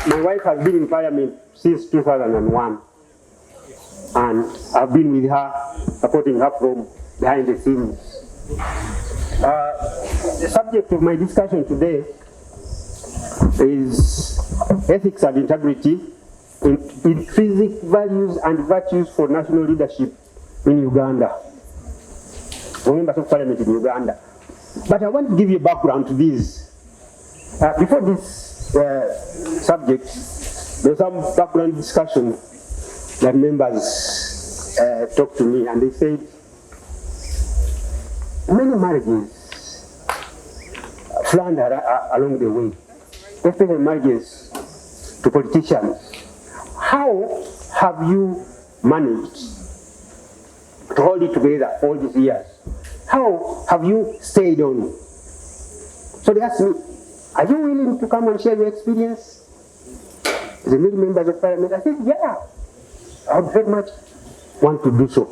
My wife has been in Parliament since 2001, and I've been with her, supporting her from behind the scenes. The subject of my discussion today is ethics and integrity, intrinsic values and virtues for national leadership in Uganda. Members of Parliament in Uganda. But I want to give you a background to this. Before this subject, there's some background discussion that members talked to me, and they said many marriages flounder along the way, especially marriages to politicians. How have you managed to hold it together all these years? How have you stayed on? So they asked me, are you willing to come and share your experience? The many members of Parliament, I said, yeah, I would very much want to do so.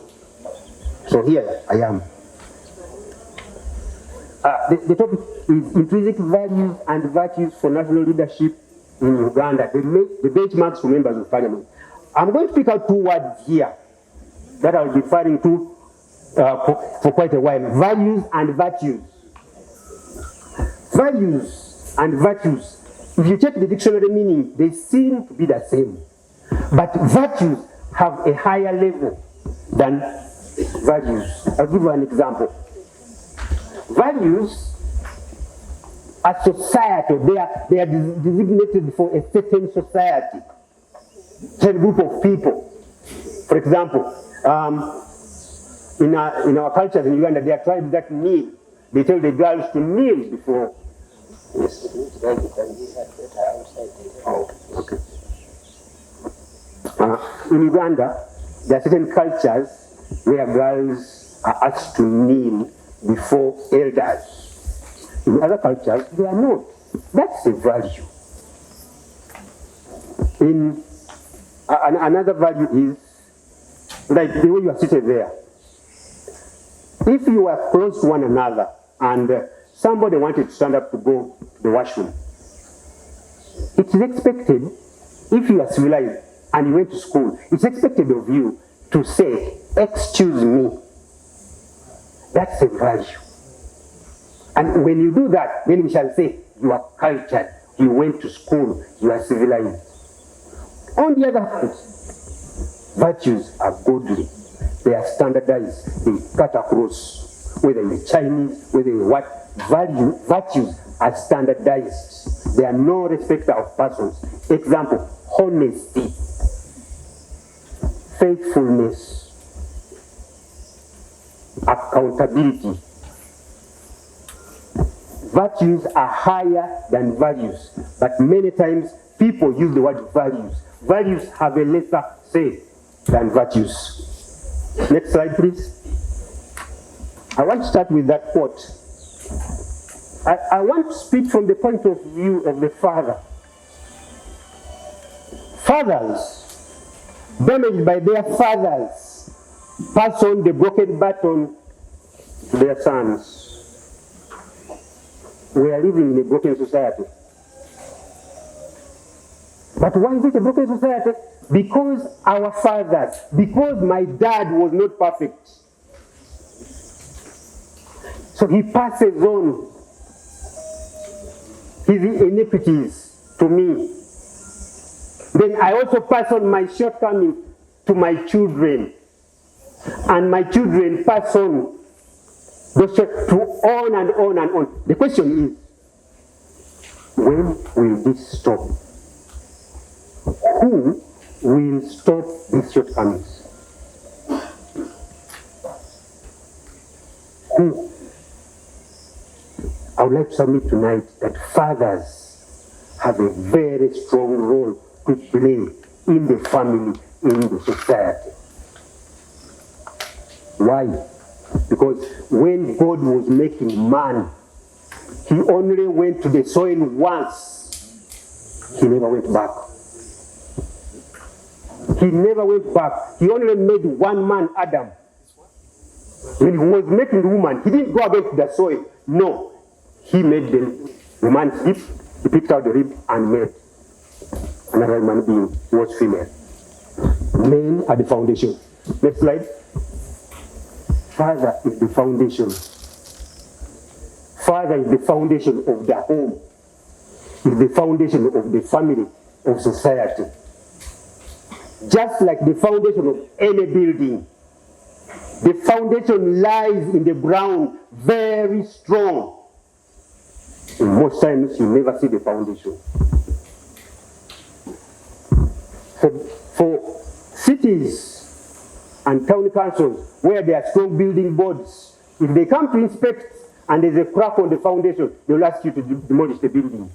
So here I am. The topic is intrinsic values and virtues for national leadership in Uganda, the benchmarks for members of Parliament. I'm going to pick out two words here that I'll be referring to for quite a while. Values and virtues. Values and virtues, if you check the dictionary meaning, they seem to be the same. But virtues have a higher level than values. I'll give you an example. Values are societal. They are designated for a certain society, certain group of people. For example, in our cultures in Uganda, there are tribes that kneel. They tell the girls to kneel before. Yes. Oh, okay. In Uganda, there are certain cultures where girls are asked to kneel before elders. In other cultures, they are not. That's a value. Another value is like the way you are seated there. If you are close to one another and somebody wanted to stand up to go to the washroom, it is expected, if you are civilized and you went to school, it's expected of you to say, excuse me. That's a value. And when you do that, then we shall say, you are cultured, you went to school, you are civilized. On the other hand, virtues are godly. They are standardized, they cut across, whether you're Chinese, whether you're what. Virtues are standardized. They are no respecter of persons. Example, honesty, faithfulness, accountability. Virtues are higher than values, but many times people use the word values. Values have a lesser say than virtues. Next slide, please. I want to start with that quote. I want to speak from the point of view of the father. Fathers, damaged by their fathers, pass on the broken baton to their sons. We are living in a broken society. But why is it a broken society? Because our fathers, because my dad was not perfect. So he passes on his iniquities to me. Then I also pass on my shortcomings to my children. And my children pass on those to on and on and on. The question is, when will this stop? Who will stop these shortcomings? Who? I would like to submit tonight that fathers have a very strong role to play in the family, in the society. Why? Because when God was making man, he only went to the soil once. He never went back. He never went back. He only made one man, Adam. When he was making the woman, he didn't go again to the soil. No. He made the man's hip, he picked out the rib and made. another human being was female. Men are the foundation. Next slide. Father is the foundation. Father is the foundation of the home, is the foundation of the family, of society. Just like the foundation of any building, the foundation lies in the ground very strong. And most times you never see the foundation. For cities and town councils where there are strong building boards, if they come to inspect and there's a crack on the foundation, they'll ask you to demolish the building.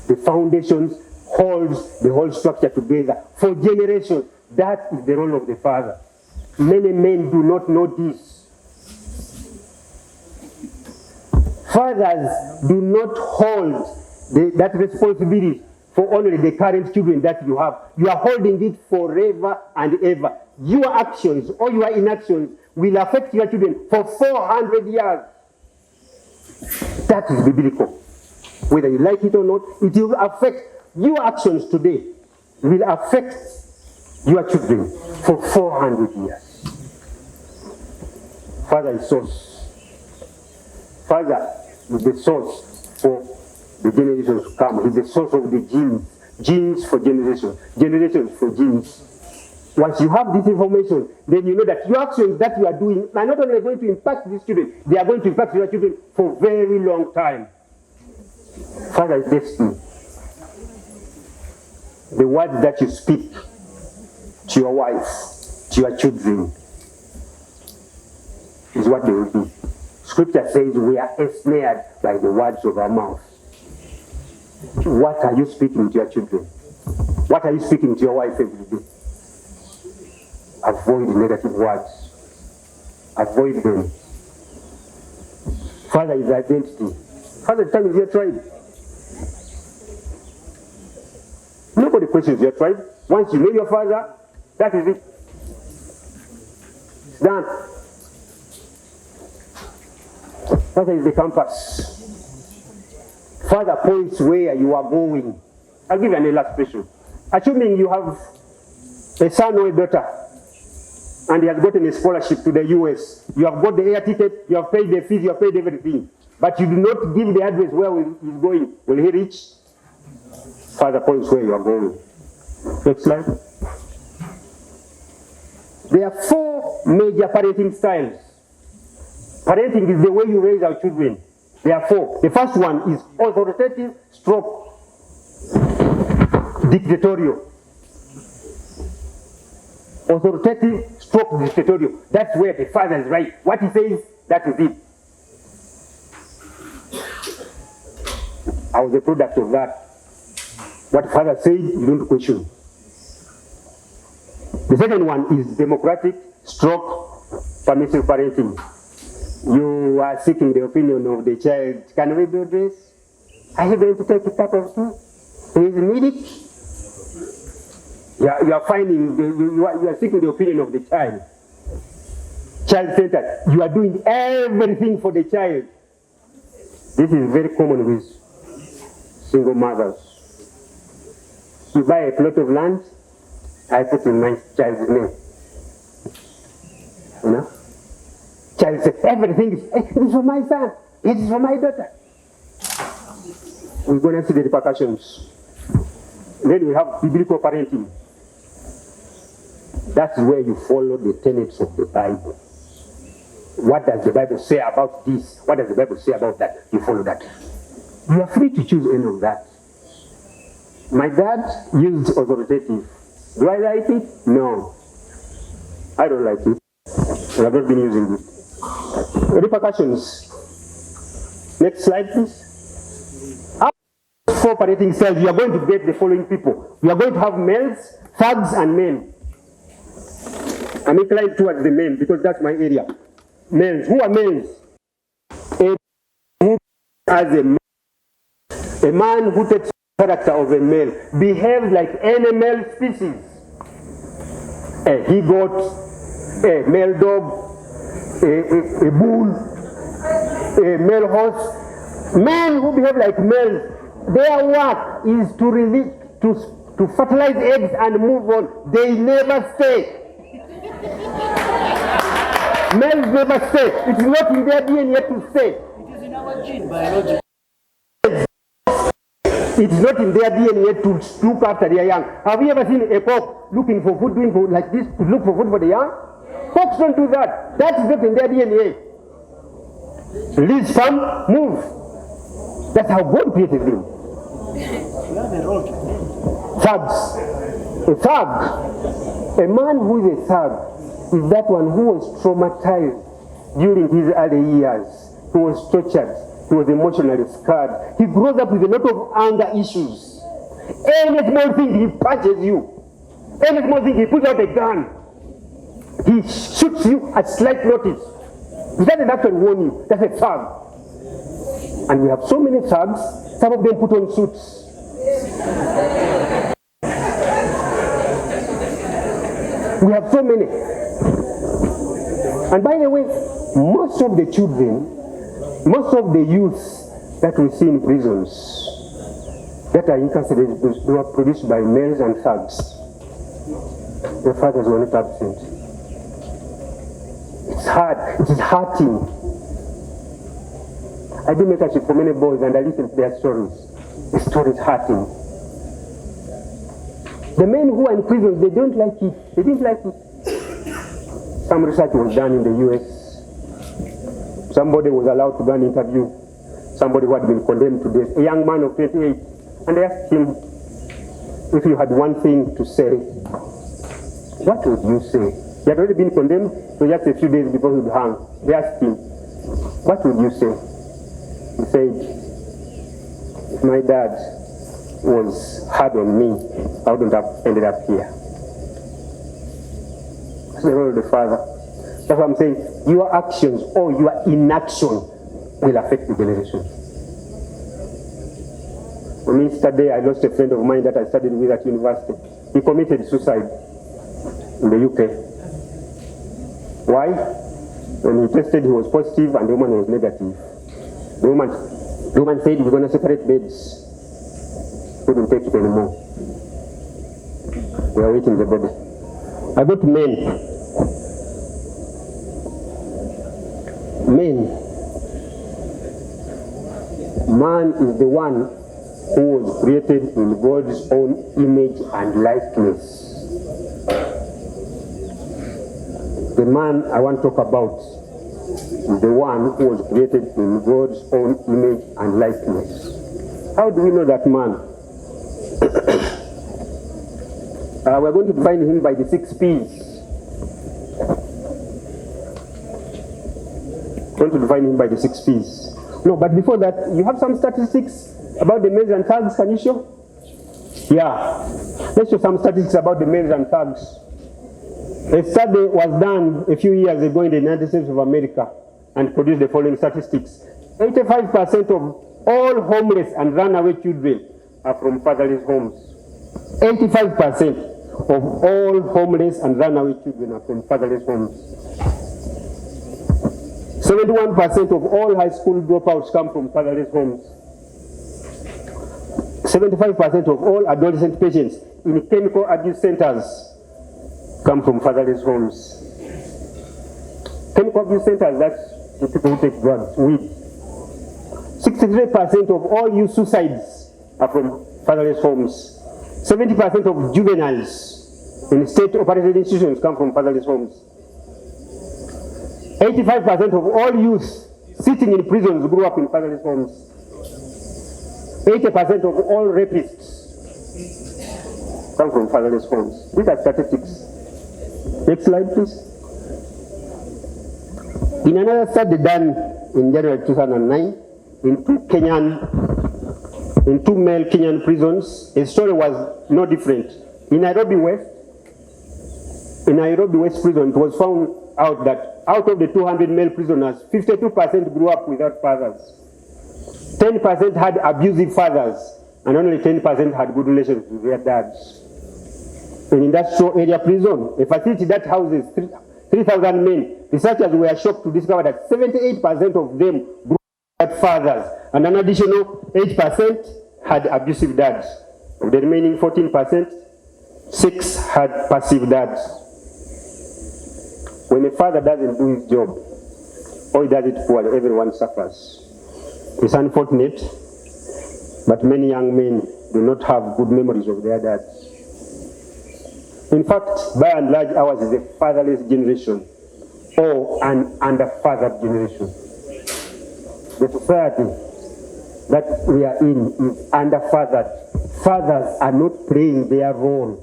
The foundations holds the whole structure together for generations. That is the role of the father. Many men do not know this. Fathers do not hold that responsibility for only the current children that you have. You are holding it forever and ever. Your actions or your inactions will affect your children for 400 years. That is biblical. Whether you like it or not, it will affect your actions today, will affect your children for 400 years. Father is source. Father is the source for the generations to come. He's the source of the genes. Genes for generations. Generations for genes. Once you have this information, then you know that your actions that you are doing are not only going to impact these children, they are going to impact your children for a very long time. Father is destiny. The words that you speak to your wife, to your children, is what they will be. Scripture says we are ensnared by the words of our mouth. What are you speaking to your children? What are you speaking to your wife every day? Avoid negative words. Avoid them. Father is identity. Father time is your tribe. Nobody questions your tribe. Once you know your father, that is it. It's done. Father is the compass. Father points where you are going. I'll give you an illustration. Assuming you have a son or a daughter, and he has gotten a scholarship to the US. You have got the air ticket, you have paid the fees, you have paid everything. But you do not give the address where he's going. Will he reach? Father points where you are going. Next slide. There are 4 major parenting styles. Parenting is the way you raise our children. There are 4. The first one is authoritative stroke dictatorial. Authoritative stroke dictatorial. That's where the father is right. What he says, that is it. I was a product of that. What father said, you don't question. The second one is democratic stroke permissive parenting. You are seeking the opinion of the child. Can we do this? Are you going to take a cup of tea? Is milk? You are finding, you are seeking the opinion of the child. Child-centered. You are doing everything for the child. This is very common with single mothers. You buy a plot of land, I put in my child's name. You know? Child says, everything is for my son, it is for my daughter. We're going to see the repercussions. Then we have biblical parenting. That's where you follow the tenets of the Bible. What does the Bible say about this? What does the Bible say about that? You follow that. You are free to choose any of that. My dad used authoritative. Do I like it? No. I don't like it. I have not been using it. Repercussions. Next slide, please. After 4 parenting styles, you are going to get the following people. You are going to have males, thugs, and men. I'm inclined towards the men because that's my area. Males. Who are males? A man who takes the character of a male behaves like any male species. A he-goat, a male dog, a bull, a male horse. Men who behave like males, their work is to release, to fertilize eggs and move on. They never stay. Males never stay. It's not in their DNA to stay. It is in our gene, biology. It's not in their DNA to look after their young. Have you ever seen a cock looking for food, doing for, like this, to look for food for the young? Cocks don't do that. That is not in their DNA. Release sperm, move. That's how God created them. You have a role to play. Thugs. A thug. A man who is a thug is that one who was traumatized during his early years. He was tortured. He was emotionally scarred. He grows up with a lot of anger issues. Any small thing he punches you. Any small thing he pulls out a gun. He shoots you at slight notice. He doesn't actually warn you. That's a thug. And we have so many thugs, some of them put on suits. We have so many. And by the way, most of the children, most of the youths that we see in prisons that are incarcerated, they were produced by males and thugs. Their fathers were not absent. It's hard. It is hurting. I do mentorship for many boys and I listen to their stories. The story is hurting. The men who are in prison, they don't like it. They didn't like it. Some research was done in the US. Somebody was allowed to go and interview somebody who had been condemned to death, a young man of 28. And they asked him, if you had one thing to say, what would you say? He had already been condemned, so just a few days before he would hang. They asked him, what would you say? He said, if my dad was hard on me, I wouldn't have ended up here. That's the role of the father. That's what I'm saying. Your actions or your inaction will affect the generation. On Easter Day, I lost a friend of mine that I studied with at university. He committed suicide in the UK. Why? When he tested, he was positive and the woman was negative. The woman said, we're going to separate beds. Couldn't take it anymore. We are waiting the body. I got men. Man is the one who was created in God's own image and likeness. The man I want to talk about is the one who was created in God's own image and likeness. How do we know that man? We're going to define him by the 6 P's. Going to define him by the 6 P's. No, but before that, you have some statistics about the males and thugs. Can you show? Yeah. Let's show some statistics about the males and thugs. A study was done a few years ago in the United States of America and produced the following statistics. 85% of all homeless and runaway children are from fatherless homes. 85% of all homeless and runaway children are from fatherless homes. 71% of all high school dropouts come from fatherless homes. 75% of all adolescent patients in chemical abuse centers come from fatherless homes. Chemical abuse centers, that's the people who take drugs, weed. 63% of all youth suicides are from fatherless homes. 70% of juveniles in state-operated institutions come from fatherless homes. 85% of all youth sitting in prisons grew up in fatherless homes. 80% of all rapists come from fatherless homes. These are statistics. Next slide, please. In another study done in January 2009, in two male Kenyan prisons, a story was no different. In Nairobi West prison, it was found out that out of the 200 male prisoners, 52% grew up without fathers. 10% had abusive fathers, and only 10% had good relations with their dads. In industrial area prison, a facility that houses 3,000 men, researchers were shocked to discover that 78% of them grew up without fathers, and an additional 8% had abusive dads. Of the remaining 14%, 6 had passive dads. When a father doesn't do his job, or he does it poorly, everyone suffers. It's unfortunate, but many young men do not have good memories of their dads. In fact, by and large, ours is a fatherless generation or an under-fathered generation. The society that we are in is under-fathered. Fathers are not playing their role.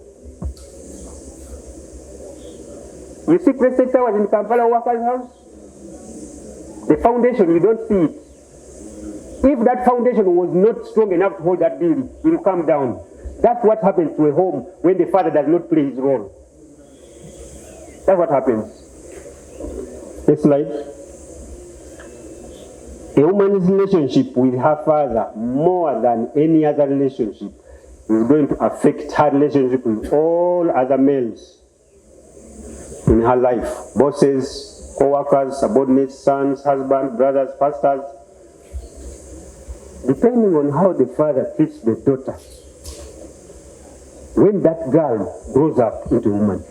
You see President Towers in Kampala Workers' House? The foundation, you don't see it. If that foundation was not strong enough to hold that building, it will come down. That's what happens to a home when the father does not play his role. That's what happens. Next slide. A woman's relationship with her father, more than any other relationship, is going to affect her relationship with all other males in her life. Bosses, co-workers, subordinates, sons, husbands, brothers, pastors. Depending on how the father treats the daughter, when that girl grows up into a woman,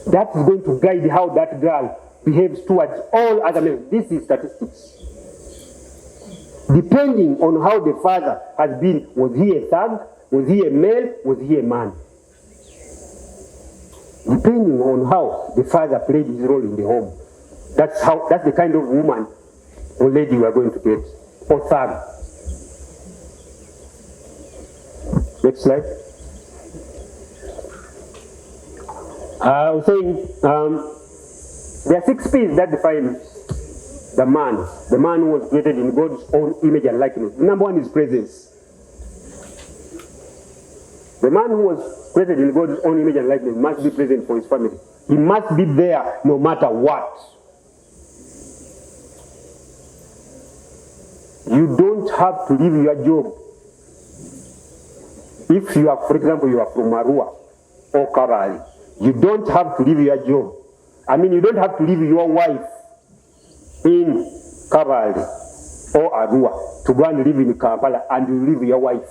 that's going to guide how that girl behaves towards all other men. This is statistics. Depending on how the father has been, was he a thug? Was he a male? Was he a man? Depending on how the father played his role in the home, that's the kind of woman or lady we are going to get, or thug. Next slide. I was saying there are 6 P's that define the man who was created in God's own image and likeness. The number 1 is presence. The man who was created in God's own image and likeness must be present for his family. He must be there no matter what. You don't have to leave your job. If you are, for example, you are from Arua or Kabali, you don't have to leave your job. I mean, you don't have to leave your wife in Kabali or Arua to go and live in Kampala and you leave your wife.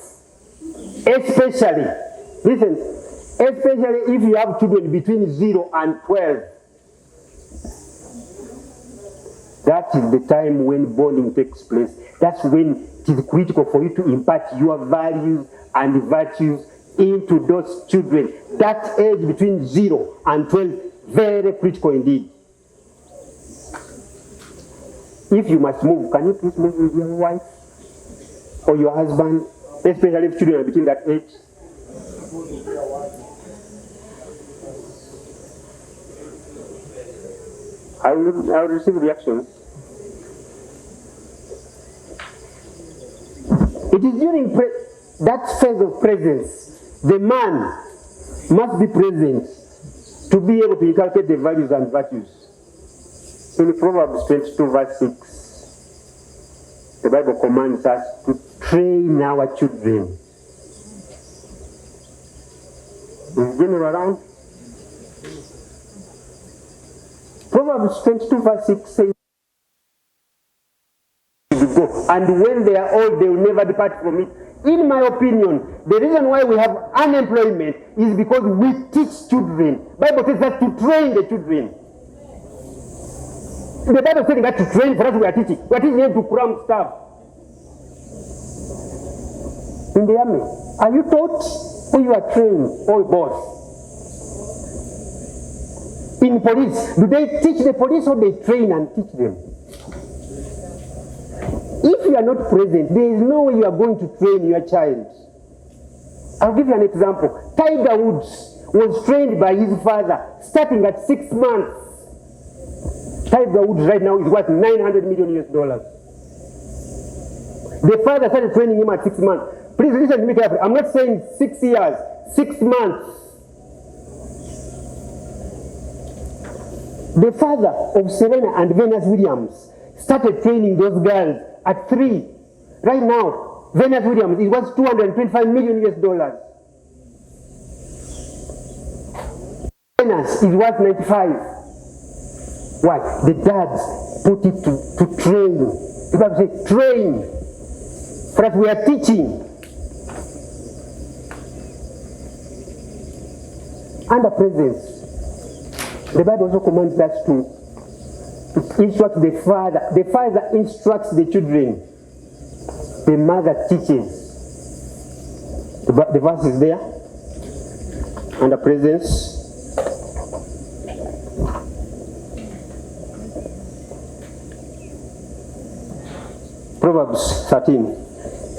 Especially if you have children between 0 and 12. That is the time when bonding takes place. That's when it is critical for you to impart your values and virtues into those children. That age between 0 and 12, very critical indeed. If you must move, can you please move with your wife or your husband, especially if children are between that age? I will receive reactions. It is during that phase of presence, the man must be present to be able to inculcate the values and virtues. In Proverbs 22 verse 6, the Bible commands us to train our children. Is General around? Proverbs 22 verse 6 says, and when they are old, they will never depart from it. In my opinion, the reason why we have unemployment is because we teach children. The Bible says that to train the children. The Bible says that to train, for us we are teaching. We are teaching them to cram stuff. In the army, are you taught or you are trained or both? In police, do they teach the police or they train and teach them? If you are not present, there is no way you are going to train your child. I'll give you an example. Tiger Woods was trained by his father starting at 6 months. Tiger Woods right now is worth $900 million US. The father started training him at 6 months. Please listen to me carefully. I'm not saying 6 years, 6 months. The father of Serena and Venus Williams started training those girls at 3. Right now, Venus Williams, it was $225 million US. Venus is worth 95. Why? The dads put it to train. The Bible says train. For us, we are teaching. Under presence, the Bible also commands us to instruct the father. The father instructs the children. The mother teaches. The verse is there. Under presence. Proverbs 13.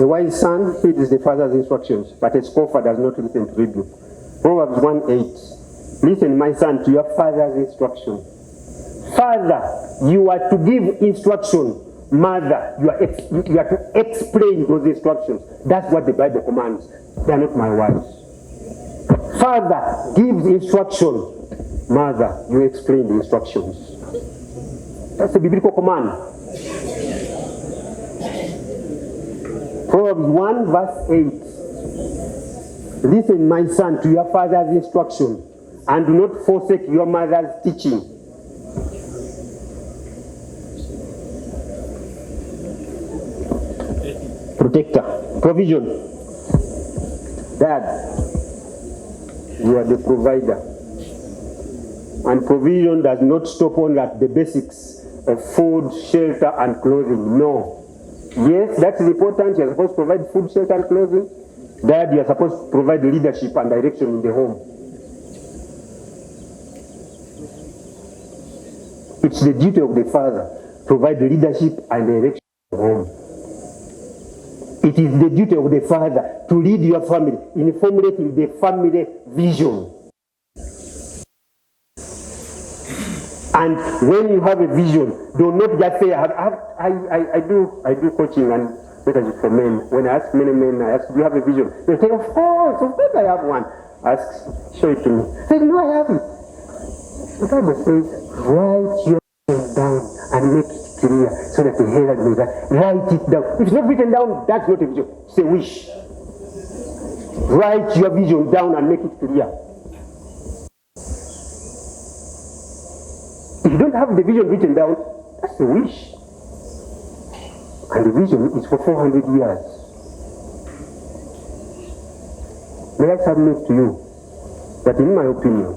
A wise son heeds the father's instructions, but a scoffer does not listen to rebuke. Proverbs 1:8. Listen, my son, to your father's instruction. Father, you are to give instruction. Mother, you are to explain those instructions. That's what the Bible commands. They are not my words. Father gives instruction. Mother, you explain the instructions. That's a biblical command. Proverbs 1 verse 8. Listen, my son, to your father's instruction, and do not forsake your mother's teaching. Protector, provision. Dad, you are the provider. And provision does not stop only at the basics of food, shelter, and clothing. No. Yes, that's important. You're supposed to provide food, shelter, and clothing. Dad, you're supposed to provide leadership and direction in the home. It's the duty of the father to provide leadership and direction in the home. It is the duty of the father to lead your family in formulating the family vision. And when you have a vision, do not just say, I do coaching and leadership for men. When I ask many men, I ask, do you have a vision? They say, of course I have one. Ask, show it to me. I say, no, I haven't. The Bible says, write your vision down and make it clear so that the hearer knows that. Write it down. If it's not written down, that's not a vision. It's a wish. Write your vision down and make it clear. If you don't have the vision written down, that's a wish. And the vision is for 400 years. May I submit to you that in my opinion,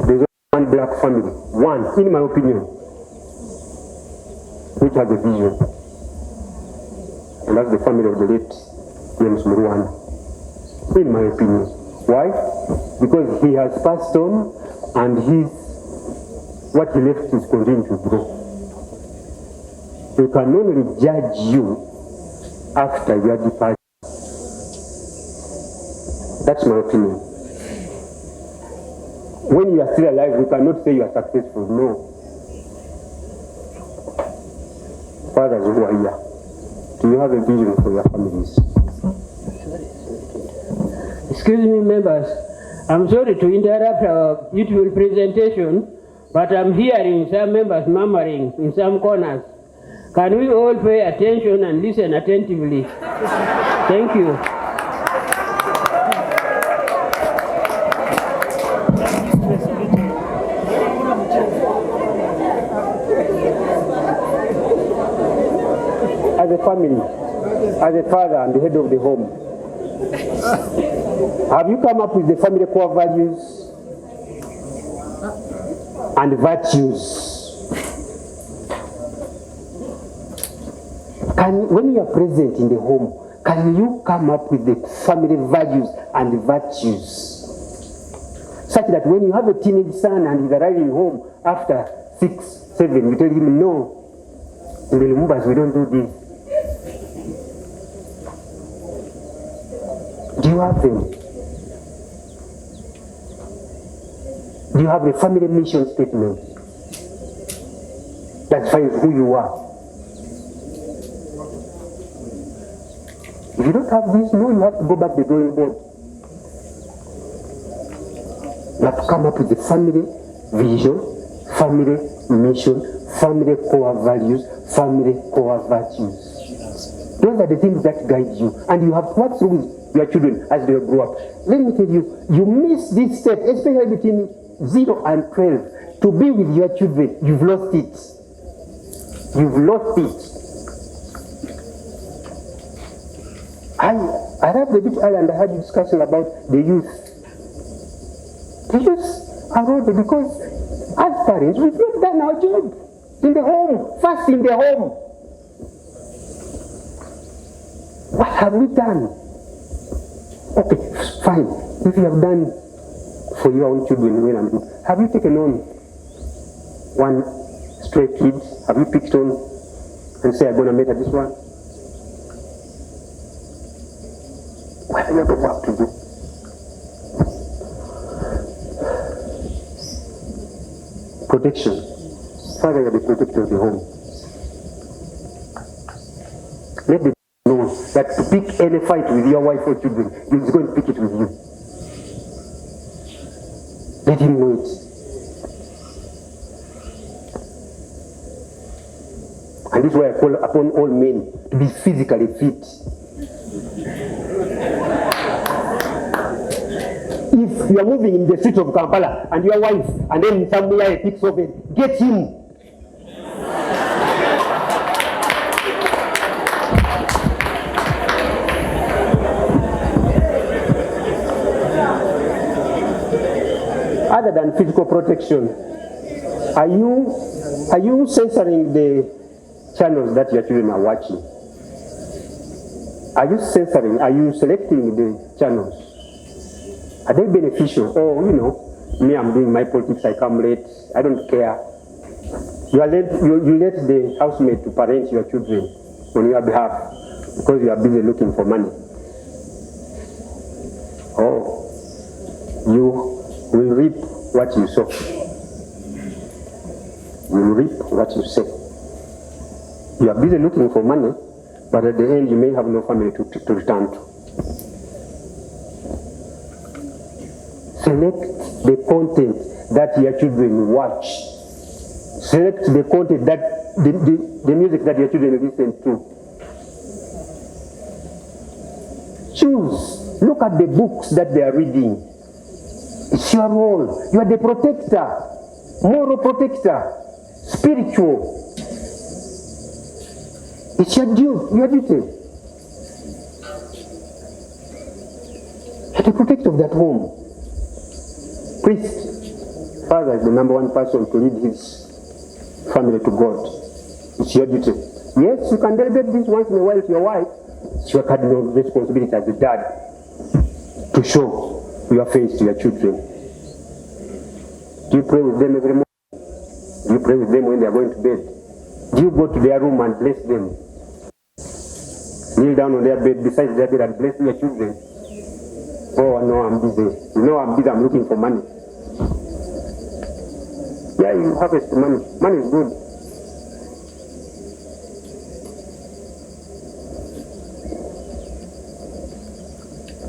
there's one black family, one, in my opinion, which has a vision. And that's the family of the late James Murwana. In my opinion. Why? Because he has passed on and what he left is continuing to grow. We can only judge you after your departure. That's my opinion. When you are still alive, we cannot say you are successful. No. Fathers who are here, do you have a vision for your families? Excuse me, members. I'm sorry to interrupt our beautiful presentation, but I'm hearing some members murmuring in some corners. Can we all pay attention and listen attentively? Thank you. As a family, as a father and the head of the home, have you come up with the family core values and virtues? When you are present in the home, can you come up with the family values and virtues? Such that when you have a teenage son and he's arriving home after 6, 7, you tell him, no, in the Lumumbas we don't do this. Do you have them? Do you have a family mission statement that defines who you are? If you don't have this, no, you have to go back to the drawing board. You have to come up with the family vision, family mission, family core values, family core virtues. Those are the things that guide you. And you have to work through with your children as they grow up. Let me tell you, you miss this step, especially between 0 and 12. To be with your children, you've lost it. You've lost it. I arrived a bit early and I had a discussion about the youth. The youth are older because as parents, we've not done our job in the home, first in the home. What have we done? Okay, fine. If you have done for your own children, well and good. Have you taken on one stray kid? Have you picked on and say, I'm going to make this one? What have you got work to do? Protection. Father, you are the protector of the home. Let the know that to pick any fight with your wife or children, he's going to pick it with you. Let him know it. And this is why I call upon all men to be physically fit. If you are moving in the street of Kampala and your wife, and then somewhere picks up it, get him. Other than physical protection, are you censoring the channels that your children are watching? Are you censoring? Are you selecting the channels? Are they beneficial? Oh, you know, me, I'm doing my politics, I come late, I don't care. You let the housemaid to parent your children on your behalf because you are busy looking for money. Oh, you will reap what you sow. You will reap what you sow. You are busy looking for money, but at the end you may have no family to return to. Select the content that your children watch. Select the content that the music that your children listen to. Choose. Look at the books that they are reading. It's your role. You are the protector, moral protector, spiritual. It's your duty. You're the protector of that home. Priest, father is the number one person to lead his family to God. It's your duty. Yes, you can delegate this once in a while to your wife. It's your cardinal responsibility as a dad to show your face to your children. Do you pray with them every morning? Do you pray with them when they are going to bed? Do you go to their room and bless them? Kneel down on their bed, beside their bed, and bless your children? Oh no, I'm busy. You know I'm busy, I'm looking for money. Yeah, you harvest money. Money is good.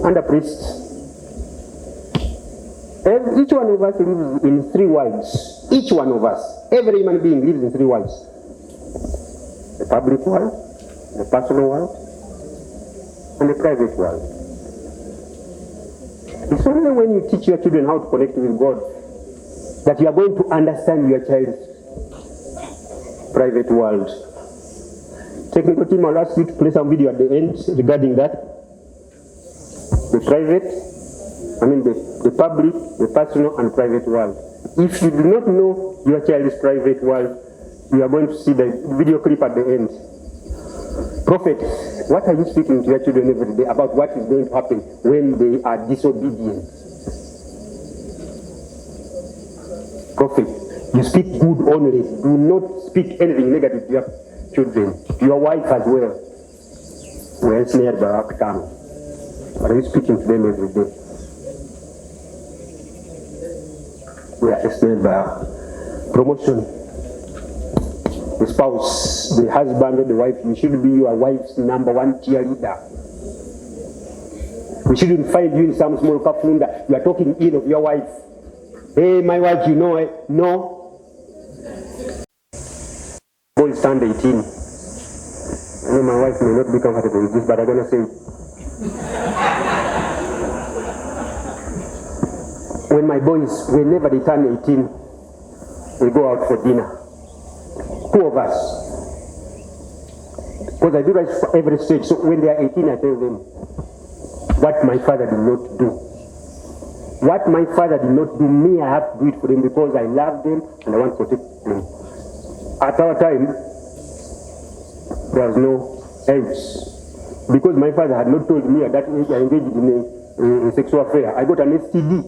Under priests, each one of us lives in three worlds. Each one of us, every human being lives in three worlds. The public world, the personal world, and the private world. It's only when you teach your children how to connect with God that you are going to understand your child's private world. Technical team, I'll ask you to play some video at the end regarding that. The public, the personal and private world. If you do not know your child's private world, you are going to see the video clip at the end. Prophet, what are you speaking to your children every day about what is going to happen when they are disobedient? Prophet, you speak good only. Do not speak anything negative to your children, to your wife as well. We are ensnared by our tongue. But are you speaking to them every day? We are ensnared by our promotion. The spouse, the husband or the wife, you should be your wife's number one cheerleader. We shouldn't find you in some small kafunda. You are talking ill of your wife. Hey, my wife, you know it. No. Boys turned 18. I know my wife may not be comfortable with this, but I'm going to say it. When my boys, whenever they turn 18, we go out for dinner. Two of us. Because I do that for every stage. So when they are 18, I tell them what my father did not do. What my father did not do, me, I have to do it for them because I love them and I want to protect them. At our time, there was no AIDS. Because my father had not told me at that age I engaged in a sexual affair. I got an STD.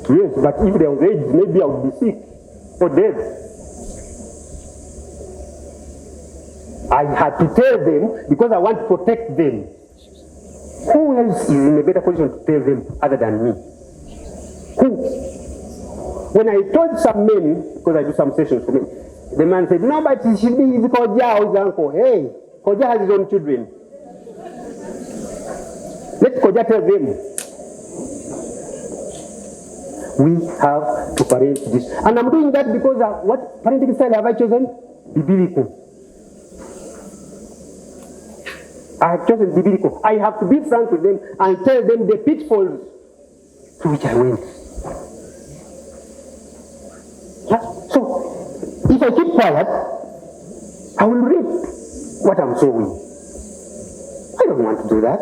Yes, but if there was AIDS, maybe I would be sick or dead. I had to tell them because I want to protect them. Who else is in a better position to tell them other than me? Who? When I told some men, because I do some sessions for men, the man said, no, but it should be his Koja or his uncle. Hey, Koja has his own children. Let Koja tell them. We have to parent this. And I'm doing that because what parenting style have I chosen? Biblical. I have chosen biblical. I have to be frank with them and tell them the pitfalls through which I went. So, if I keep quiet, I will reap what I'm sowing. I don't want to do that.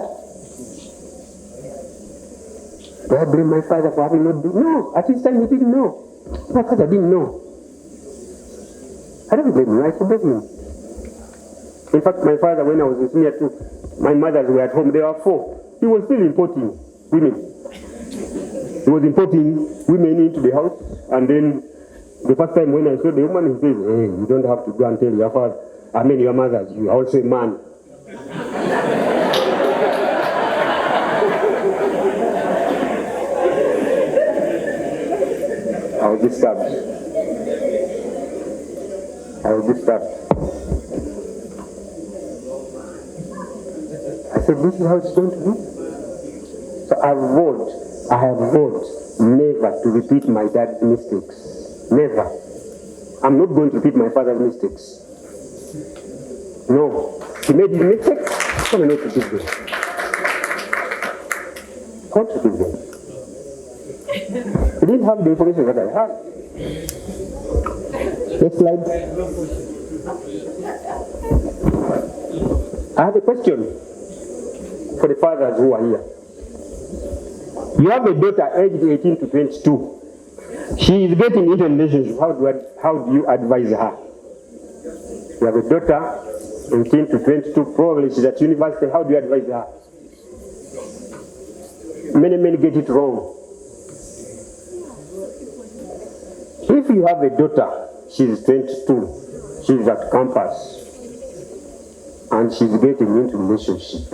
Do I blame my father for having not done? No, at this time he didn't know. My father didn't know. I don't blame him, I forgive him. In fact, my father, when I was in senior 2, my mothers were at home, there were 4. He was still importing women. He was importing women into the house, and then the first time when I saw the woman, he says, hey, you don't have to go and tell your father, your mothers, you are also a man. I was disturbed. I said, this is how it's going to be. So I have vowed never to repeat my dad's mistakes. Never. I'm not going to repeat my father's mistakes. No. He made his mistakes, I'm not to forgive them. Can't forgive them. He didn't have the information that I had. Next slide. I have a question for the fathers who are here. You have a daughter aged 18 to 22. She is getting into a relationship. How do you advise her? You have a daughter 18 to 22, probably she's at university. How do you advise her? Many men get it wrong. If you have a daughter, she's 22, she's at campus, and she's getting into a relationship.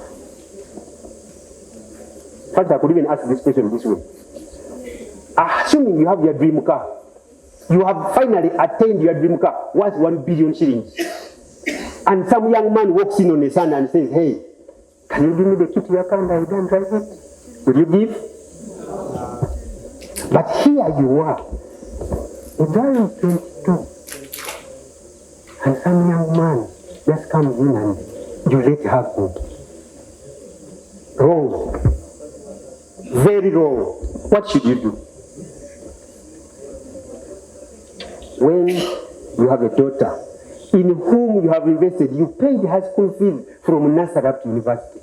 In fact, I could even ask this question this way. Assuming you have your dream car, you have finally attained your dream car, worth 1 billion shillings, and some young man walks in on a Sunday and says, hey, can you give me the key to your car and I don't drive it? Will you give? But here you are, a girl is 22, and some young man just comes in and you let her go. Wrong. Very wrong. What should you do? When you have a daughter in whom you have invested, you paid her school fees from nursery up to university.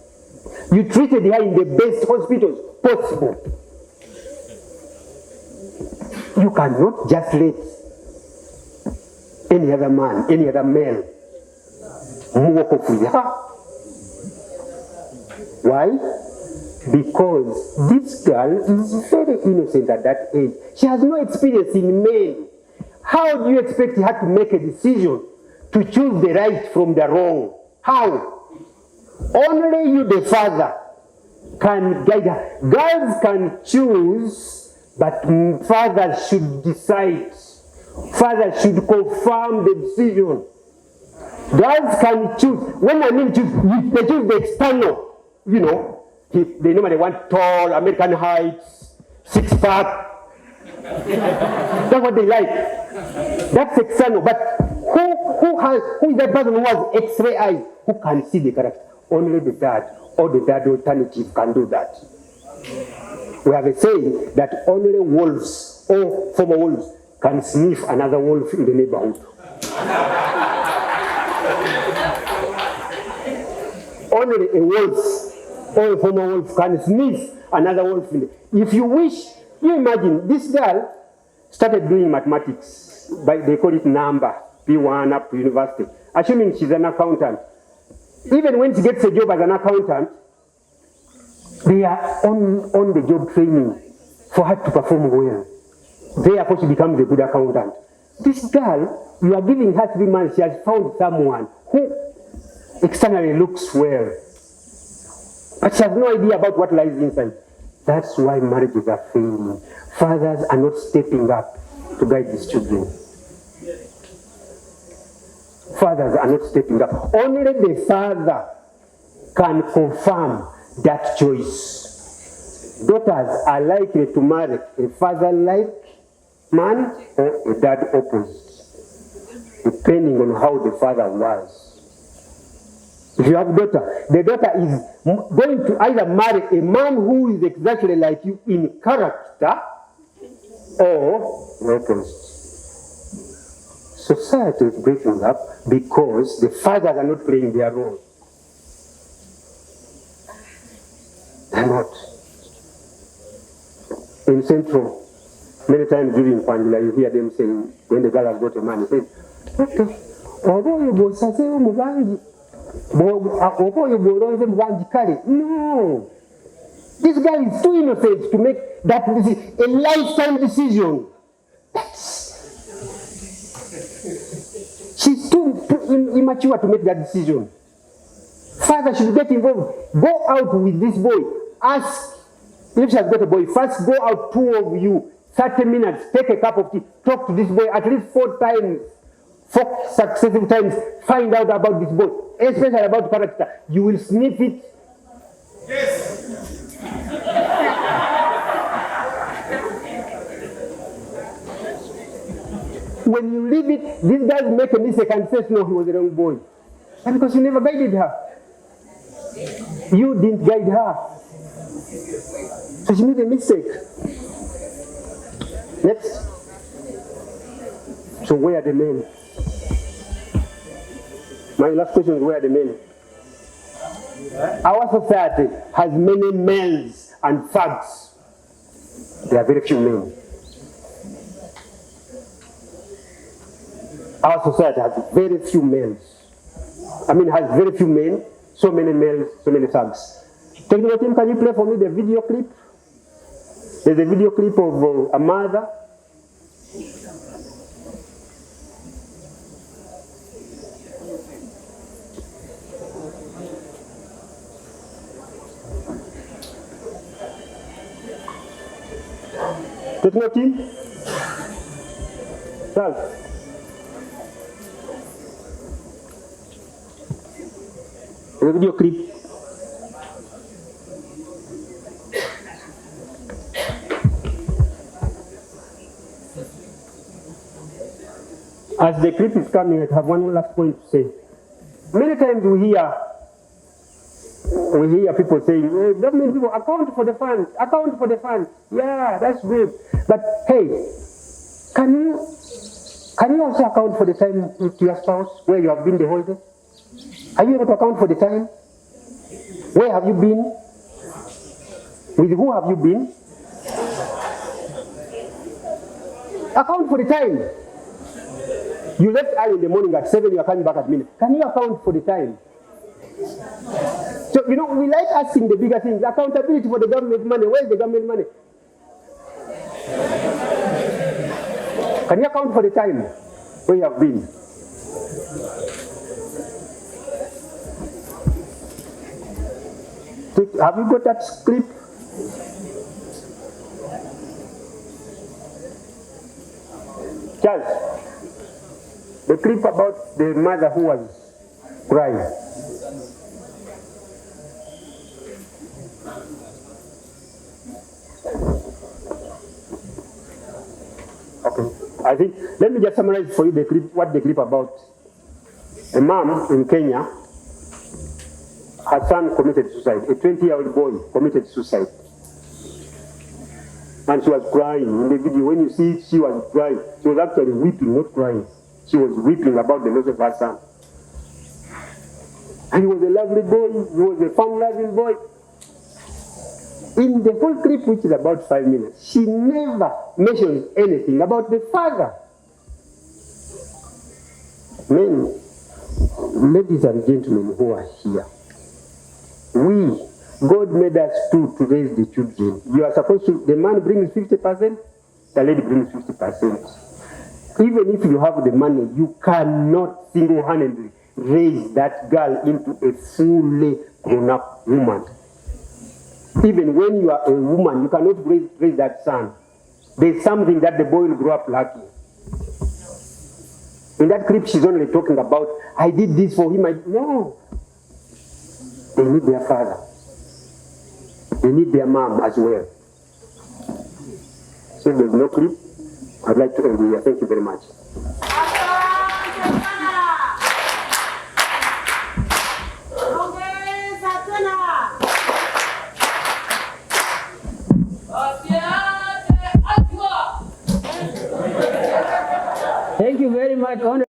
You treated her in the best hospitals possible. You cannot just let any other man, any other male walk off with her. Why? Because this girl is very innocent at that age. She has no experience in men. How do you expect her to make a decision to choose the right from the wrong? How? Only you, the father, can guide her. Girls can choose, but fathers should decide. Fathers should confirm the decision. Girls can choose. When I mean choose, they choose the external. You know, they normally want tall, American heights, 6-pack. That's what they like. That's external. But who is that person who has X-ray eyes? Who can see the character? Only the dad or the dad alternative can do that. We have a saying that only wolves or former wolves can sniff another wolf in the neighborhood. Only a wolf or a former wolf can sniff another wolf. If you wish, you imagine, this girl started doing mathematics, they call it number, P1 up to university, assuming she's an accountant. Even when she gets a job as an accountant, they are on the job training for her to perform well. Therefore, she becomes a good accountant. This girl, you are giving her 3 months, she has found someone who externally looks well, but she has no idea about what lies inside. That's why marriages are failing. Fathers are not stepping up to guide these children. Fathers are not stepping up. Only the father can confirm that choice. Daughters are likely to marry a father-like man or a dad opposite, depending on how the father was. If you have a daughter, the daughter is going to either marry a man who is exactly like you in character or the opposite. Society is breaking up because the fathers are not playing their role. They're not. In Central, many times during Pandula, you hear them saying, when the girl has got a man, he says, okay, although you go say Mugangi, no. This guy is too innocent to make that a lifetime decision. She's too immature to make that decision. Father should get involved. Go out with this boy. Ask if she has got a boy. First, go out, 2 of you, 30 minutes, take a cup of tea, talk to this boy at least 4 times, 4 successive times, find out about this boy, especially about character. You will sniff it. Yes. When you leave it, these guys make a mistake and say, no, he was the wrong boy. And because you never guided her. You didn't guide her. So she made a mistake. Next. So where are the men? My last question is, where are the men? Our society has many males and thugs. There are very few men. Our society has very few males. Has very few men, so many males, so many thugs. Technical team, can you play for me the video clip? There's a video clip of a mother. Technical team? Charles. The video clip. As the clip is coming, I have one last point to say. Many times we hear people saying, hey, government people, account for the funds, account for the funds. Yeah, that's good. But hey, can you also account for the time to your spouse where you have been the whole day? Are you able to account for the time? Where have you been? With who have you been? Account for the time. You left early in the morning at 7, you are coming back at midnight. Can you account for the time? So, we like asking the bigger things. Accountability for the government money. Where is the government money? Can you account for the time where you have been? Have you got that clip? Charles, the clip about the mother who was crying. Okay, I think, let me just summarize for you the clip, what the clip about. A mom in Kenya, her son committed suicide. A 20-year-old boy committed suicide. And she was crying. In the video, when you see it, she was crying. She was actually weeping, not crying. She was weeping about the loss of her son. And he was a lovely boy. He was a fun-loving boy. In the whole clip, which is about 5 minutes, she never mentions anything about the father. Men, ladies and gentlemen who are here, God made us two to raise the children. You are supposed to, the man brings 50%, the lady brings 50%. Even if you have the money, you cannot single-handedly raise that girl into a fully grown-up woman. Even when you are a woman, you cannot raise that son. There's something that the boy will grow up lacking. In that clip, she's only talking about, I did this for him. No. They need their father. They need their mom as well. So there's no clip. I'd like to end here. Thank you very much. Thank you very much.